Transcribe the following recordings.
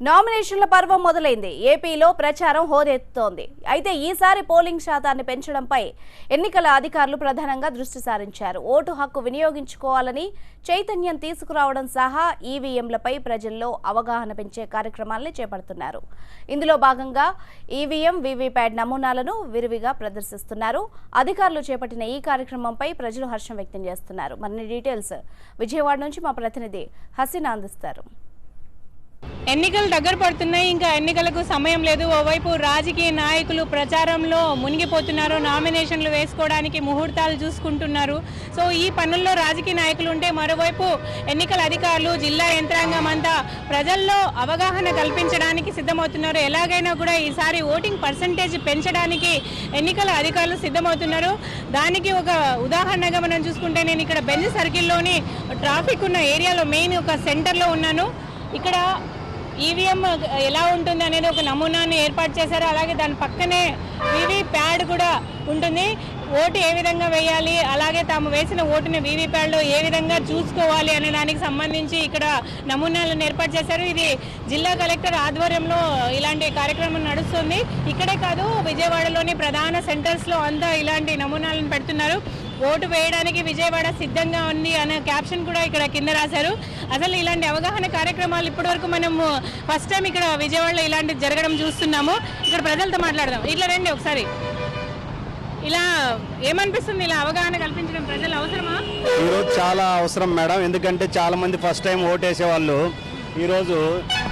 నామినేషన్ల పర్వం మొదలైంది. ఏపీలో ప్రచారం హోరెత్తుతోంది. అయితే ఈసారి పోలింగ్ శాతాన్ని పెంచడంపై ఎన్నికల అధికారులు ప్రధానంగా దృష్టి సారించారు. ఓటు హక్కు వినియోగించుకోవాలని చైతన్యం తీసుకురావడం సహా ఈవీఎంలపై ప్రజల్లో అవగాహన పెంచే కార్యక్రమాలను చేపడుతున్నారు. ఇందులో భాగంగా ఈవీఎం, వీవీప్యాట్ నమూనాలను విరివిగా ప్రదర్శిస్తున్నారు. అధికారులు చేపట్టిన ఈ కార్యక్రమంపై ప్రజలు హర్షం వ్యక్తం చేస్తున్నారు. మరిన్ని డీటెయిల్స్ విజయవాడ నుంచి మా ప్రతినిధి హసీనా అందిస్తారు. ఎన్నికలు దగ్గర పడుతున్నాయి. ఇంకా ఎన్నికలకు సమయం లేదు. ఓవైపు రాజకీయ నాయకులు ప్రచారంలో మునిగిపోతున్నారు. నామినేషన్లు వేసుకోవడానికి ముహూర్తాలు చూసుకుంటున్నారు. సో ఈ పనుల్లో రాజకీయ నాయకులు ఉంటే, మరోవైపు ఎన్నికల అధికారులు, జిల్లా యంత్రాంగం అంతా ప్రజల్లో అవగాహన కల్పించడానికి సిద్ధమవుతున్నారు. ఎలాగైనా కూడా ఈసారి ఓటింగ్ పర్సంటేజ్ పెంచడానికి ఎన్నికల అధికారులు సిద్ధమవుతున్నారు. దానికి ఒక ఉదాహరణగా మనం చూసుకుంటే, నేను ఇక్కడ బెంజ్ సర్కిల్లోని ట్రాఫిక్ ఉన్న ఏరియాలో మెయిన్ ఒక సెంటర్లో ఉన్నాను. ఇక్కడ ఈవీఎం ఎలా ఉంటుంది అనేది ఒక నమూనాన్ని ఏర్పాటు చేశారు. అలాగే దాని పక్కనే వీవీప్యాడ్ కూడా ఉంటుంది. ఓటు ఏ విధంగా వేయాలి, అలాగే తాము వేసిన ఓటుని వీవీప్యాడ్లో ఏ విధంగా చూసుకోవాలి అనే దానికి సంబంధించి ఇక్కడ నమూనాలను ఏర్పాటు చేశారు. ఇది జిల్లా కలెక్టర్ ఆధ్వర్యంలో ఇలాంటి కార్యక్రమం నడుస్తుంది. ఇక్కడే కాదు, విజయవాడలోని ప్రధాన సెంటర్స్లో అంతా ఇలాంటి నమూనాలను పెడుతున్నారు. ఓటు వేయడానికి విజయవాడ సిద్ధంగా ఉంది అనే క్యాప్షన్ కూడా ఇక్కడ కింద రాశారు. అసలు ఇలాంటి అవగాహన కార్యక్రమాలు ఇప్పటివరకు మనము ఫస్ట్ టైం ఇక్కడ విజయవాడలో ఇలాంటివి జరగడం చూస్తున్నాము. ఇక్కడ ప్రజలతో మాట్లాడదాం. ఇట్లా రండి ఒకసారి. ఇలా ఏమనిపిస్తుంది, ఇలా అవగాహన కల్పించడం ప్రజలు అవసరమా? ఈరోజు చాలా అవసరం మేడం. ఎందుకంటే చాలా మంది ఫస్ట్ టైం ఓటు వేసేవాళ్ళు ఈరోజు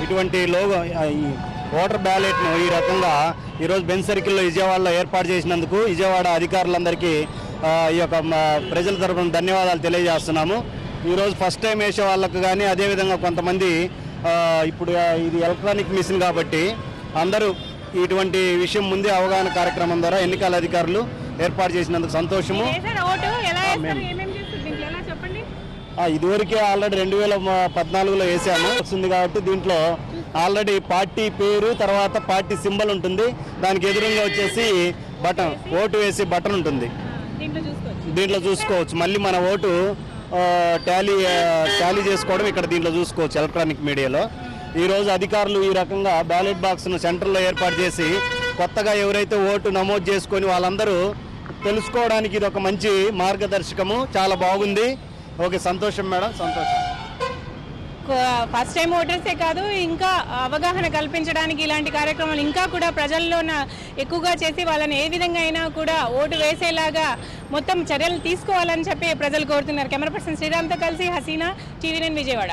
ఇటువంటి ఓటర్ బ్యాలెట్ను ఈ రకంగా ఈరోజు బెంజ్ సర్కిల్లో విజయవాడలో ఏర్పాటు చేసినందుకు విజయవాడ అధికారులందరికీ ఈ యొక్క ప్రజల తరఫున ధన్యవాదాలు తెలియజేస్తున్నాము. ఈరోజు ఫస్ట్ టైం వేసే వాళ్ళకు కానీ, అదేవిధంగా కొంతమంది ఇప్పుడు ఇది ఎలక్ట్రానిక్ మిషన్ కాబట్టి అందరూ ఇటువంటి విషయం ముందే అవగాహన కార్యక్రమం ద్వారా ఎన్నికల అధికారులు ఏర్పాటు చేసినందుకు సంతోషము. ఇదివరకే ఆల్రెడీ 2014లో వేసాము వస్తుంది కాబట్టి దీంట్లో ఆల్రెడీ పార్టీ పేరు, తర్వాత పార్టీ సింబల్ ఉంటుంది. దానికి ఎదురుగా వచ్చేసి బటన్, ఓటు వేసి బటన్ ఉంటుంది. దీంట్లో చూసుకోవచ్చు. మళ్ళీ మన ఓటు టాలీ చేసుకోవడం ఇక్కడ దీంట్లో చూసుకోవచ్చు ఎలక్ట్రానిక్ మీడియాలో. ఈరోజు అధికారులు ఈ రకంగా బ్యాలెట్ బాక్స్ను సెంటర్లో ఏర్పాటు చేసి కొత్తగా ఎవరైతే ఓటు నమోదు చేసుకొని వాళ్ళందరూ తెలుసుకోవడానికి ఇది ఒక మంచి మార్గదర్శకము. చాలా బాగుంది. ఓకే, సంతోషం మేడం, సంతోషం. ఫస్ట్ టైం ఓటర్సే కాదు, ఇంకా అవగాహన కల్పించడానికి ఇలాంటి కార్యక్రమాలు ఇంకా కూడా ప్రజల్లో ఎక్కువగా చేసి వాళ్ళని ఏ విధంగా అయినా కూడా ఓటు వేసేలాగా మొత్తం చర్యలు తీసుకోవాలని చెప్పి ప్రజలు కోరుతున్నారు. కెమెరా పర్సన్ శ్రీరామ్తో కలిసి హసీనా, TV9 విజయవాడ.